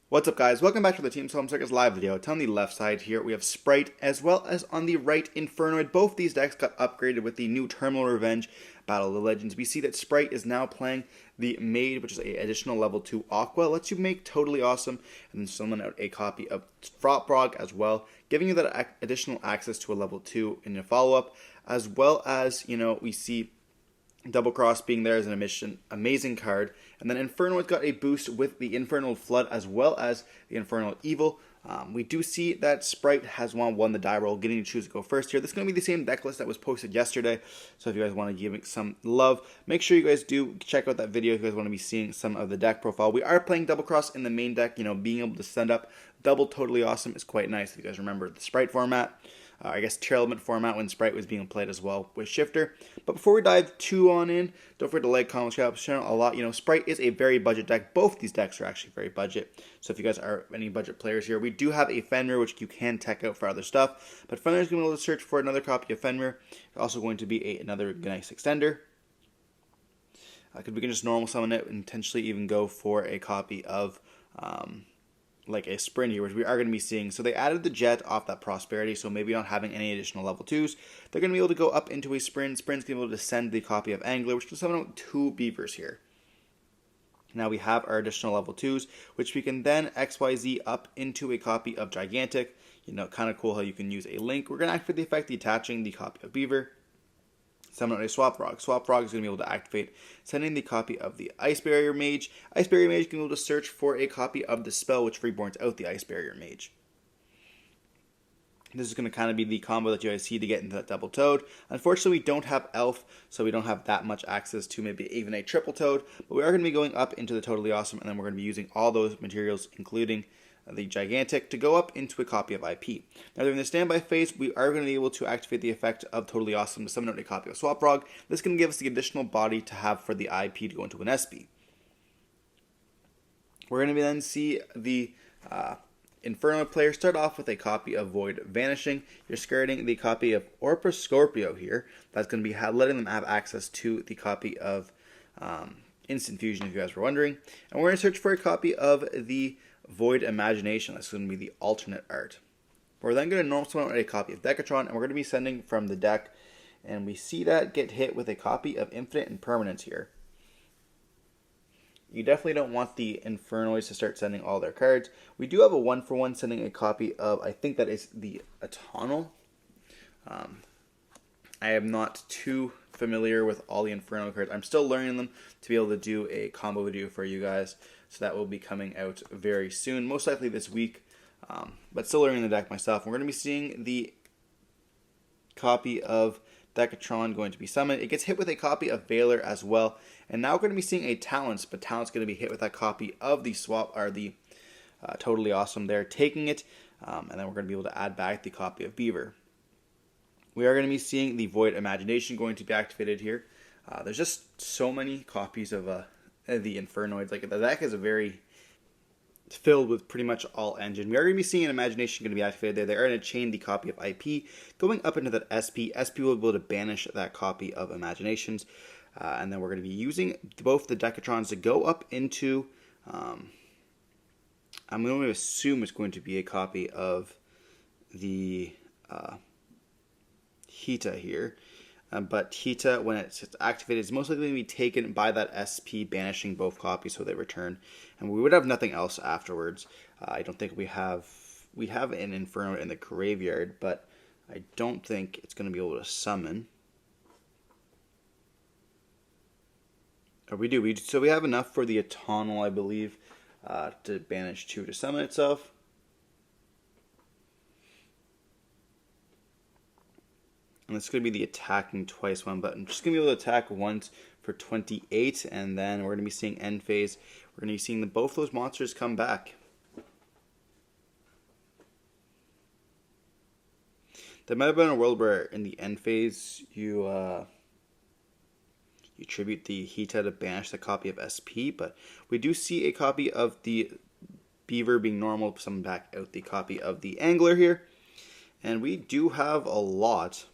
What's up, guys? Welcome back to the Team Solemn Circus live video. On the left side here we have Sprite, as well as on the right Infernoid. Both these decks got upgraded with the new Terminal Revenge Battle of the Legends. We see that Sprite is now playing the Maid, which is an additional level 2 Aqua. Lets you make Totally Awesome, and then summon out a copy of Frog as well, giving you that additional access to a level 2 in a follow-up, as well as, we see Double Cross being there as an amazing card. And then Infernoid got a boost with the Infernal Flood as well as the Infernal Evil. We do see that Sprite has won the die roll, getting to choose to go first here. This is going to be the same deck list that was posted yesterday. So if you guys want to give it some love, make sure you guys do check out that video if you guys want to be seeing some of the deck profile. We are playing Double Cross in the main deck. Being able to send up double Totally Awesome is quite nice. If you guys remember the Sprite format. Tier Element format when Sprite was being played as well with Shifter. But before we dive too on in, don't forget to like, comment, subscribe to the channel a lot. Sprite is a very budget deck. Both these decks are actually very budget. So if you guys are any budget players here, we do have a Fenrir, which you can tech out for other stuff. But Fenrir is going to be able to search for another copy of Fenrir. Also going to be another nice extender. We can just normal summon it and potentially even go for a copy of like a Sprint here, which we are going to be seeing. So they added the Jet off that Prosperity, so maybe not having any additional level 2s. They're going to be able to go up into a Sprint. Sprint's going to be able to send the copy of Angler, which will summon out 2 Beavers here. Now we have our additional level 2s, which we can then XYZ up into a copy of Gigantic. Kind of cool how you can use a link. We're going to activate the effect detaching the copy of Beaver. Summon out a Swap Frog. Swap Frog is going to be able to activate, sending the copy of the Ice Barrier Mage. Ice Barrier Mage can be able to search for a copy of the spell, which reborns out the Ice Barrier Mage. This is going to kind of be the combo that you guys see to get into that double Toad. Unfortunately, we don't have Elf, so we don't have that much access to maybe even a triple Toad. But we are going to be going up into the Totally Awesome, and then we're going to be using all those materials, including the Gigantic, to go up into a copy of IP. Now during the standby phase, we are going to be able to activate the effect of Totally Awesome to summon out a copy of Swap Frog. This is going to give us the additional body to have for the IP to go into an SP. We're going to then see the Inferno player start off with a copy of Void Vanishing. You're skirting the copy of Orpa Scorpio here. That's going to be letting them have access to the copy of Instant Fusion, if you guys were wondering. And we're going to search for a copy of the Void Imagination. That's going to be the alternate art. We're then going to normal summon a copy of Decatron, and we're going to be sending from the deck. And we see that get hit with a copy of Infinite Impermanence here. You definitely don't want the Infernoids to start sending all their cards. We do have a 1-for-1 sending a copy of, I think that is the Autumnal. I am not too familiar with all the Inferno cards. I'm still learning them to be able to do a combo video for you guys. So that will be coming out very soon, most likely this week. But still learning the deck myself. We're going to be seeing the copy of Decatron going to be summoned. It gets hit with a copy of Valor as well. And now we're going to be seeing a Talents, but Talents going to be hit with that copy of the Totally Awesome there, taking it. And then we're going to be able to add back the copy of Beaver. We are going to be seeing the Void Imagination going to be activated here. There's just so many copies of the Infernoids. Like, the deck is very filled with pretty much all engine. We are going to be seeing an Imagination going to be activated there. They are going to chain the copy of IP, going up into that SP. SP will be able to banish that copy of Imaginations. And then we're going to be using both the Decatrons to go up into, I'm going to assume it's going to be a copy of the Hita here. But Hita, when it's activated, is most likely going to be taken by that SP, banishing both copies so they return. And we would have nothing else afterwards. I don't think we have an Inferno in the graveyard, but I don't think it's going to be able to summon. Or we do. So we have enough for the Autumnal, I believe, to banish 2 to summon itself. And it's going to be the attacking twice one, but I'm just going to be able to attack once for 28, and then we're going to be seeing end phase. We're going to be seeing both those monsters come back. There might have been a world where in the end phase you tribute the Hita to banish the copy of SP, but we do see a copy of the Beaver being normal, summon back out the copy of the Angler here. And we do have a lot.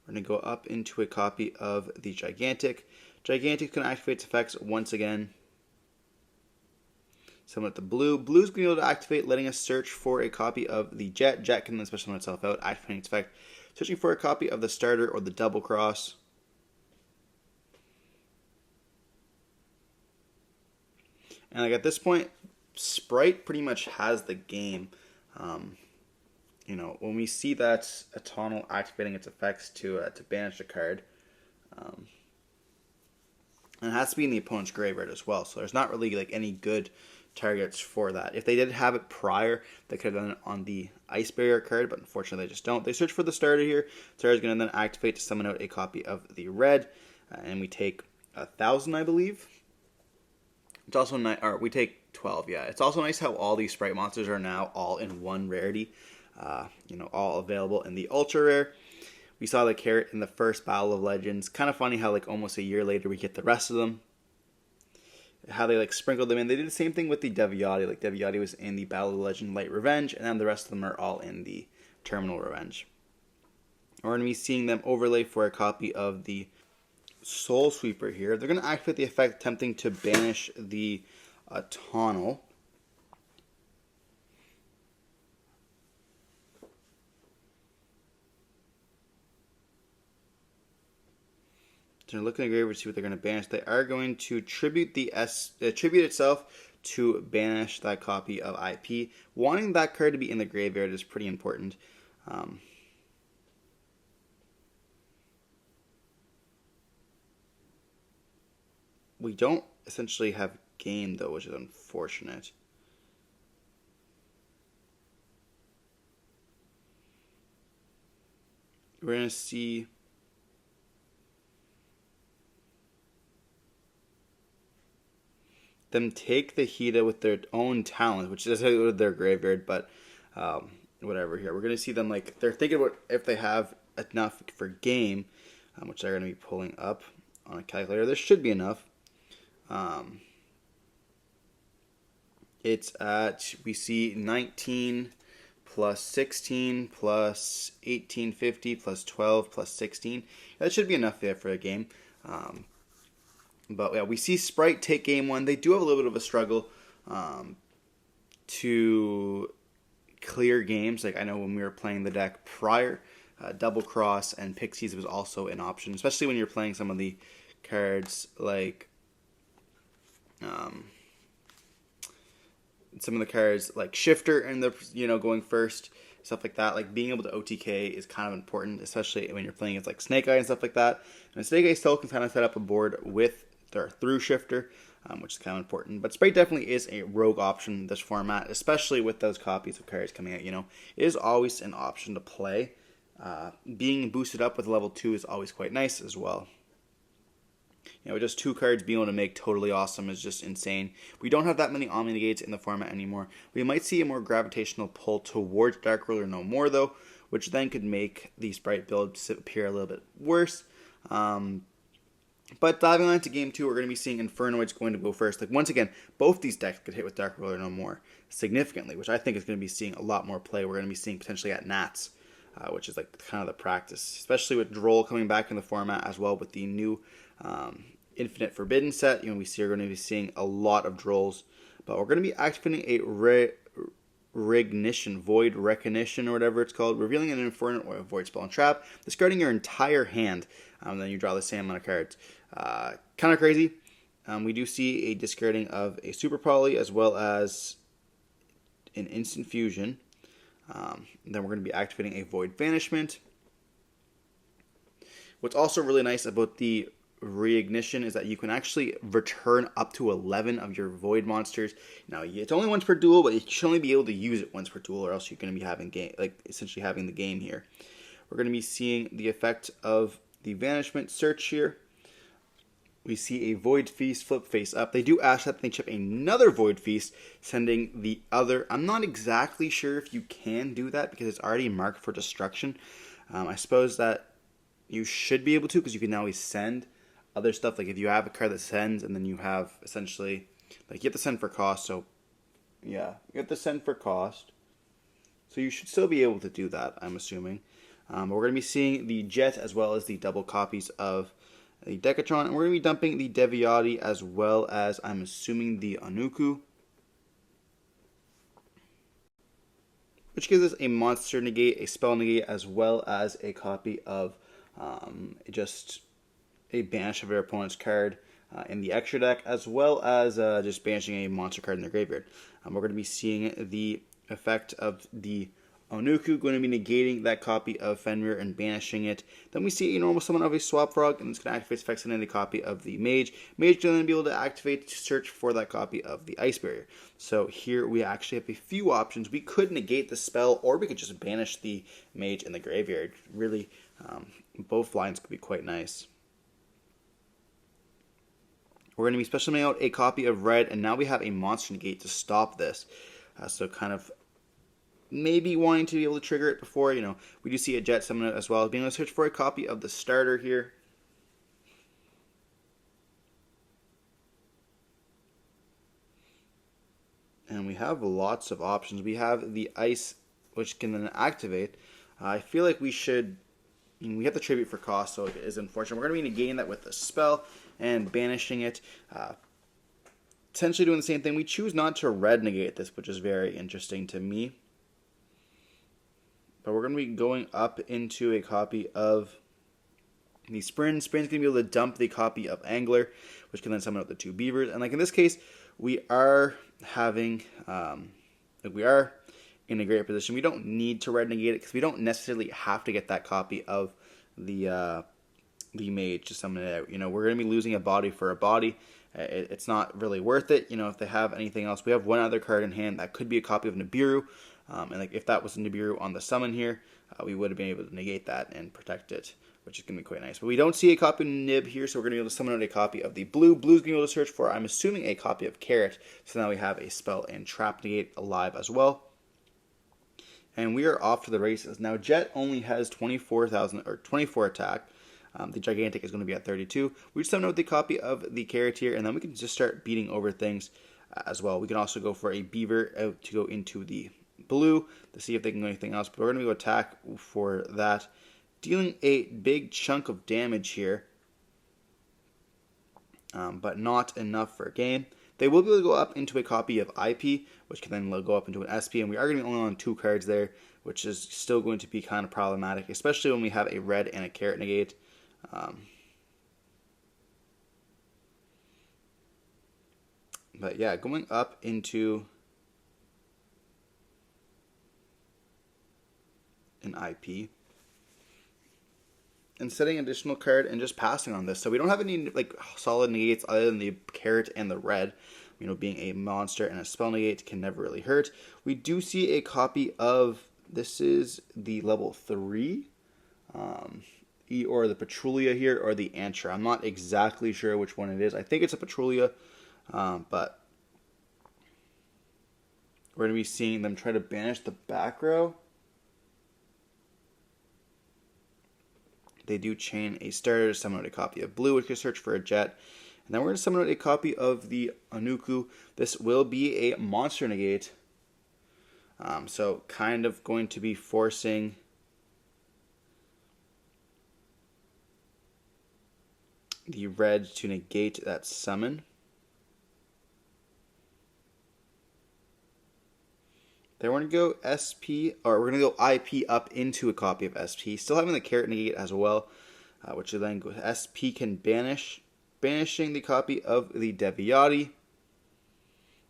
We're going to go up into a copy of the Gigantic. Gigantic can activate its effects once again. Similar to blue. Blue's going to be able to activate, letting us search for a copy of the Jet. Jet can then special summon itself out, activating its effect. Searching for a copy of the starter or the double cross. And like at this point, Sprite pretty much has the game. You know, when we see that Autumnal activating its effects to banish a card, and it has to be in the opponent's graveyard as well. So there's not really like any good targets for that. If they did have it prior, they could have done it on the Ice Barrier card, but unfortunately they just don't. They search for the starter here. Starter is going to then activate to summon out a copy of the red, and we take 1,000, I believe. It's also nice, or we take 12. Yeah, it's also nice how all these Sprite monsters are now all in one rarity. You know, all available in the ultra rare. We saw the carrot in the first Battle of Legends. Kind of funny how like almost a year later we get the rest of them. How they like sprinkled them in. They did the same thing with the Deviati. Like Deviati was in the Battle of Legend Light Revenge, and then the rest of them are all in the Terminal Revenge. We're going to be seeing them overlay for a copy of the Soul Sweeper here. They're going to activate the effect attempting to banish the Autumnal. So they're looking at graveyard to see what they're going to banish. They are going to tribute tribute itself to banish that copy of IP. Wanting that card to be in the graveyard is pretty important. We don't essentially have game though, which is unfortunate. We're going to see them take the Hida with their own talent, which is their graveyard, but whatever here. We're going to see them, like, they're thinking about if they have enough for game, which they're going to be pulling up on a calculator. There should be enough. It's at, we see 19 plus 16 plus 1850 plus 12 plus 16. That should be enough there for a game. But yeah, we see Sprite take game one. They do have a little bit of a struggle to clear games. Like I know when we were playing the deck prior, Double Cross and Pixies was also an option, especially when you're playing some of the cards like Shifter and the going first, stuff like that. Like being able to OTK is kind of important, especially when you're playing against like Snake Eye and stuff like that. And Snake Eye still can kind of set up a board with their through Shifter, which is kind of important. But Sprite definitely is a rogue option in this format, especially with those copies of cards coming out. It is always an option to play. Being boosted up with level 2 is always quite nice as well. Just 2 cards being able to make totally awesome is just insane. We don't have that many Omni Negates in the format anymore. We might see a more gravitational pull towards Dark Ruler no more, though, which then could make the Sprite build appear a little bit worse. But diving on into Game 2, we're going to be seeing Infernoid's going to go first. Like once again, both these decks could hit with Dark Ruler no more significantly, which I think is going to be seeing a lot more play. We're going to be seeing potentially at Nats, which is like kind of the practice, especially with Droll coming back in the format as well with the new Infinite Forbidden set. We're going to be seeing a lot of Drolls, but we're going to be activating a Void Recognition or whatever it's called, revealing an Inferno or a Void Spell and Trap, discarding your entire hand, then you draw the same amount of cards. Kind of crazy. We do see a discarding of a Super Poly as well as an Instant Fusion. Then we're going to be activating a Void Banishment. What's also really nice about the Reignition is that you can actually return up to 11 of your Void monsters. Now, it's only once per duel, but you should only be able to use it once per duel, or else you're going to be having essentially having the game here. We're going to be seeing the effect of the Banishment Search here. We see a Void Feast flip face up. They do ask that they chip another Void Feast, sending the other. I'm not exactly sure if you can do that because it's already marked for destruction. I suppose that you should be able to, because you can always send other stuff. Like if you have a card that sends, and then you have essentially, like you have to send for cost. So yeah, you have to send for cost. So you should still be able to do that, I'm assuming. But we're going to be seeing the Jet as well as the double copies of the Decatron, and we're going to be dumping the Deviati as well as, I'm assuming, the Anuku. which gives us a monster negate, a spell negate, as well as a copy of just a banish of your opponent's card in the extra deck, as well as just banishing a monster card in their graveyard. We're going to be seeing the effect of the Onuku, going to be negating that copy of Fenrir and banishing it. Then we see a normal summon of a Swap Frog, and it's going to activate effects on any copy of the Mage. Mage going to be able to activate to search for that copy of the Ice Barrier. So here we actually have a few options. We could negate the spell, or we could just banish the Mage in the graveyard. Really, both lines could be quite nice. We're going to be special out a copy of red, and now we have a monster negate to stop this. So kind of maybe wanting to be able to trigger it before, we do see a jet summon as well. Being able to search for a copy of the starter here. And we have lots of options. We have the ice, which can then activate. I feel like we should, we have the tribute for cost, so it is unfortunate. We're going to be negating that with the spell and banishing it. Essentially doing the same thing. We choose not to red negate this, which is very interesting to me. But we're going to be going up into a copy of the Sprint. Sprint's going to be able to dump the copy of Angler, which can then summon out the 2 Beavers. And like in this case, we are having, we are in a great position. We don't need to red negate it because we don't necessarily have to get that copy of the Mage to summon it out. We're going to be losing a body for a body. It's not really worth it. If they have anything else, we have one other card in hand that could be a copy of Nibiru. And like if that was Nibiru on the summon here, we would have been able to negate that and protect it, which is going to be quite nice. But we don't see a copy of Nib here, so we're going to be able to summon out a copy of the blue. Blue's going to be able to search for, I'm assuming, a copy of Carrot. So now we have a spell and trap negate alive as well. And we are off to the races. Now Jet only has 24,000 or 24 attack. The Gigantic is going to be at 32. We just summon out the copy of the Carrot here, and then we can just start beating over things as well. We can also go for a Beaver out to go into the blue to see if they can do anything else, but we're going to go attack for that, dealing a big chunk of damage here, but not enough for a game. They will be able to go up into a copy of IP, which can then go up into an SP, and we are going to be only on 2 cards there, which is still going to be kind of problematic, especially when we have a red and a Carrot negate. But yeah, going up into an IP and setting an additional card and just passing on this. So we don't have any solid negates other than the Carrot and the red. Being a monster and a spell negate can never really hurt. We do see a copy of, this is the level 3, or the Petrulia here, or the Antra. I'm not exactly sure which one it is. I think it's a Petrulia, but we're going to be seeing them try to banish the back row. They do chain a starter to summon out a copy of blue, which can search for a jet. And then we're going to summon out a copy of the Onuku. This will be a monster negate. So kind of going to be forcing the red to negate that summon. Then we're going to go SP, or we're going to go IP up into a copy of SP. Still having the Carrot negate as well, which will then go SP can banish, banishing the copy of the Deviati.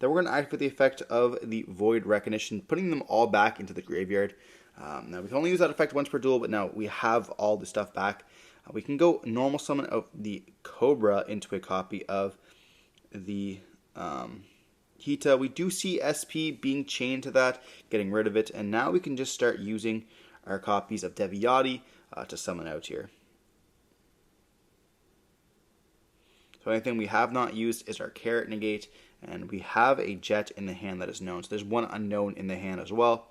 Then we're going to activate the effect of the Void Recognition, putting them all back into the graveyard. Now we can only use that effect once per duel, but now we have all the stuff back. We can go normal summon of the Cobra into a copy of the Hita. We do see SP being chained to that, getting rid of it, and now we can just start using our copies of Deviati to summon out here. So anything we have not used is our Carrot negate, and we have a jet in the hand that is known. So there's one unknown in the hand as well.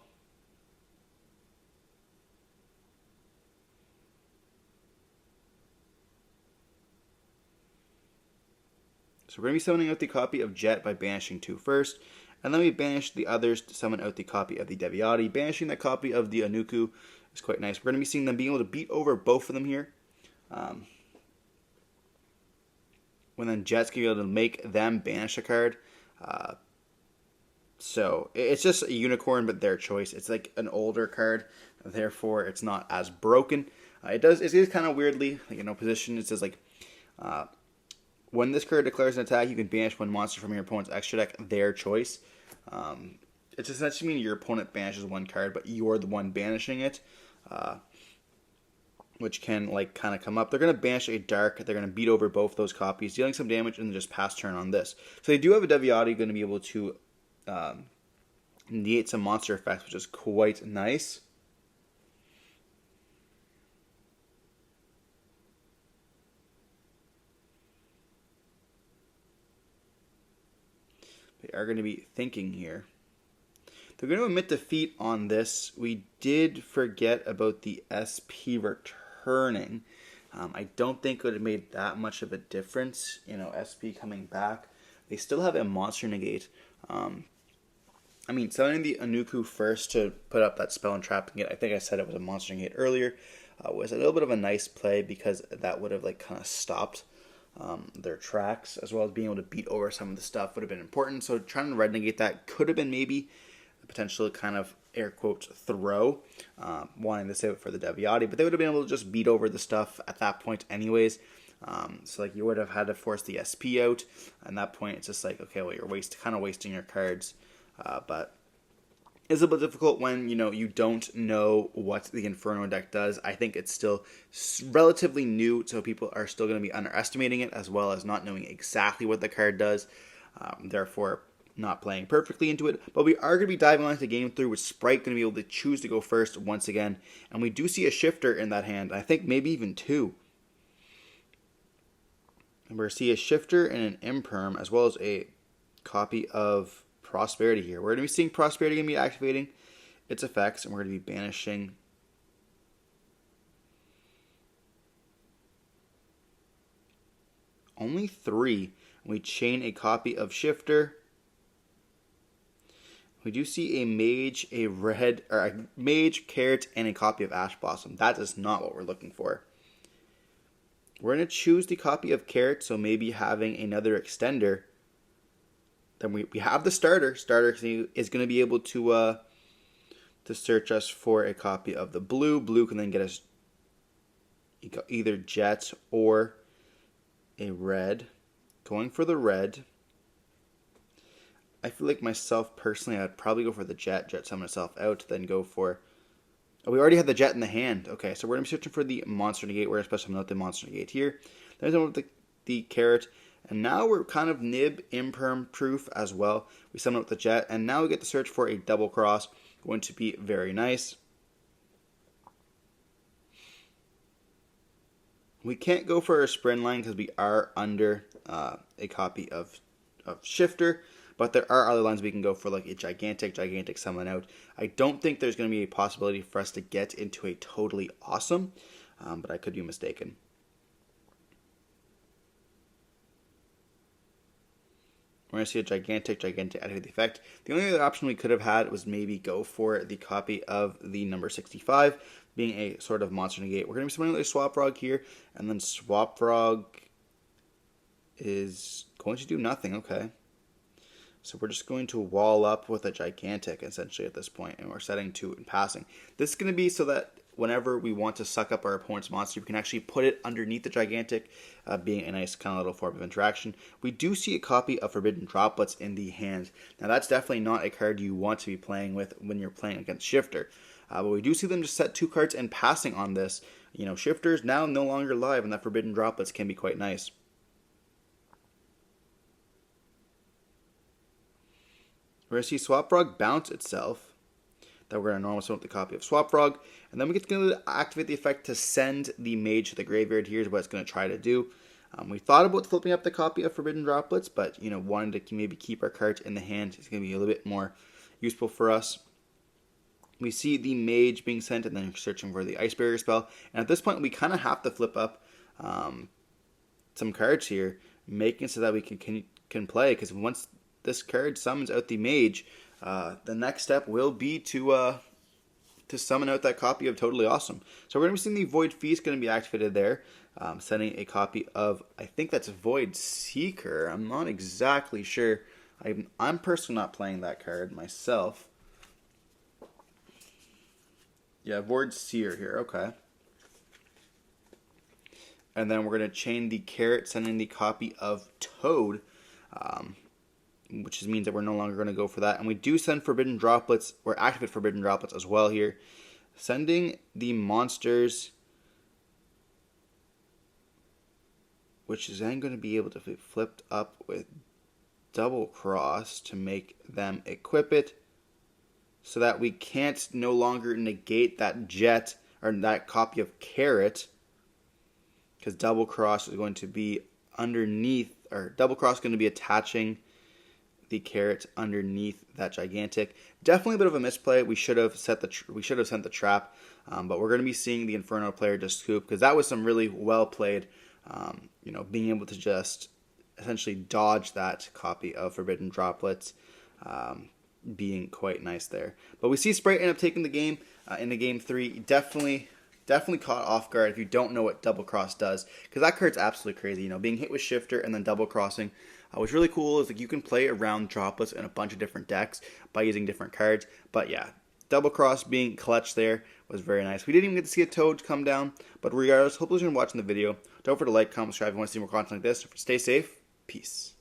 So we're going to be summoning out the copy of Jet by banishing 2 first, and then we banish the others to summon out the copy of the Deviati. Banishing that copy of the Onuku is quite nice. We're going to be seeing them being able to beat over both of them here. When then Jet's going to be able to make them banish a card. So it's just a unicorn, but their choice. It's like an older card, therefore it's not as broken. It is kind of weirdly, positioned. It says like, when this card declares an attack, you can banish one monster from your opponent's extra deck, their choice. It's essentially meaning your opponent banishes one card, but you're the one banishing it, which can kind of come up. They're going to banish a dark. They're going to beat over both those copies, dealing some damage, and then just pass turn on this. So they do have a Deviati going to be able to negate some monster effects, which is quite nice. They are going to be thinking here. They're going to admit defeat on this. We did forget about the SP returning. I don't think it would have made that much of a difference, SP coming back. They still have a monster negate. Summoning the Anuku first to put up that spell and trap negate, I think I said it was a monster negate earlier, was a little bit of a nice play because that would have kind of stopped their tracks, as well as being able to beat over some of the stuff would have been important. So trying to red negate that could have been maybe a potential kind of air quotes throw, wanting to save it for the Deviati, but they would have been able to just beat over the stuff at that point anyways. So you would have had to force the SP out, and at that point it's just okay, well, you're kind of wasting your cards, but it's a bit difficult when you don't know what the Inferno deck does. I think it's still relatively new, so people are still going to be underestimating it, as well as not knowing exactly what the card does, therefore not playing perfectly into it. But we are going to be diving on into game 3 with Spright going to be able to choose to go first once again, and we do see a shifter in that hand. I think maybe even two. And we're going to see a shifter and an imperm, as well as a copy of Prosperity here. We're going to be seeing Prosperity going to be activating its effects, and we're going to be banishing only 3. We chain a copy of Shifter. We do see a mage, a red, or a mage, carrot, and a copy of Ash Blossom. That is not what we're looking for. We're going to choose the copy of carrot, so maybe having another extender. Then we have the starter. Starter is going to be able to search us for a copy of the blue. Blue can then get us either jet or a red. Going for the red. I feel like myself personally, I'd probably go for the jet summon itself out, then go for... Oh, we already had the jet in the hand. Okay, so we're going to be searching for the monster negate. We're going to special note the monster negate here. Then we're with the carrot. And now we're kind of nib imperm proof as well. We summon up the jet, and now we get to search for a double cross. Going to be very nice. We can't go for a sprint line because we are under a copy of Shifter, but there are other lines we can go for, like a gigantic summon out. I don't think there's going to be a possibility for us to get into a totally awesome, but I could be mistaken. We're going to see a gigantic activate the effect. The only other option we could have had was maybe go for the copy of the number 65, being a sort of monster negate. We're going to be summoning a Swap Frog here, and then Swap Frog is going to do nothing. Okay. So we're just going to wall up with a gigantic, essentially, at this point, and we're setting 2 and passing. This is going to be so that whenever we want to suck up our opponent's monster, we can actually put it underneath the gigantic, being a nice kind of little form of interaction. We do see a copy of Forbidden Droplets in the hand. Now that's definitely not a card you want to be playing with when you're playing against Shifter. But we do see them just set 2 cards and passing on this. You know, Shifter's now no longer live, and that Forbidden Droplets can be quite nice. We're going to see Swap Frog bounce itself. That we're going to normal summon with the copy of Swap Frog. And then we get to activate the effect to send the mage to the graveyard. Here's what it's going to try to do. We thought about flipping up the copy of Forbidden Droplets, but wanted to maybe keep our cards in the hand. It's going to be a little bit more useful for us. We see the mage being sent, and then searching for the Ice Barrier spell. And at this point, we kind of have to flip up some cards here, making it so that we can play. Because once this card summons out the mage, the next step will be to summon out that copy of Totally Awesome. So we're going to be seeing the Void Feast going to be activated there, sending a copy of, I think that's Void Seeker. I'm not exactly sure. I'm personally not playing that card myself. Yeah, Void Seer here, okay. And then we're going to chain the Carrot, sending the copy of Toad, which means that we're no longer going to go for that. And we do send Forbidden Droplets, or activate Forbidden Droplets as well here. Sending the monsters, which is then going to be able to be flipped up with Double Cross to make them equip it, so that we can't no longer negate that jet, or that copy of Carrot, because Double Cross is going to be underneath, or Double Cross is going to be attaching the Carrot underneath that Gigantic. Definitely a bit of a misplay. We should have sent the trap, but we're going to be seeing the Inferno player just scoop, because that was some really well played. Being able to just essentially dodge that copy of Forbidden Droplets, being quite nice there. But we see Spright end up taking the game into game 3. Definitely caught off guard if you don't know what Double Cross does, because that card's absolutely crazy. Being hit with Shifter and then double crossing. What's really cool is you can play around Droplets in a bunch of different decks by using different cards. But yeah, Double Cross being clutch there was very nice. We didn't even get to see a Toad come down, but regardless, hope you're watching the video. Don't forget to like, comment, subscribe if you want to see more content like this. Stay safe. Peace.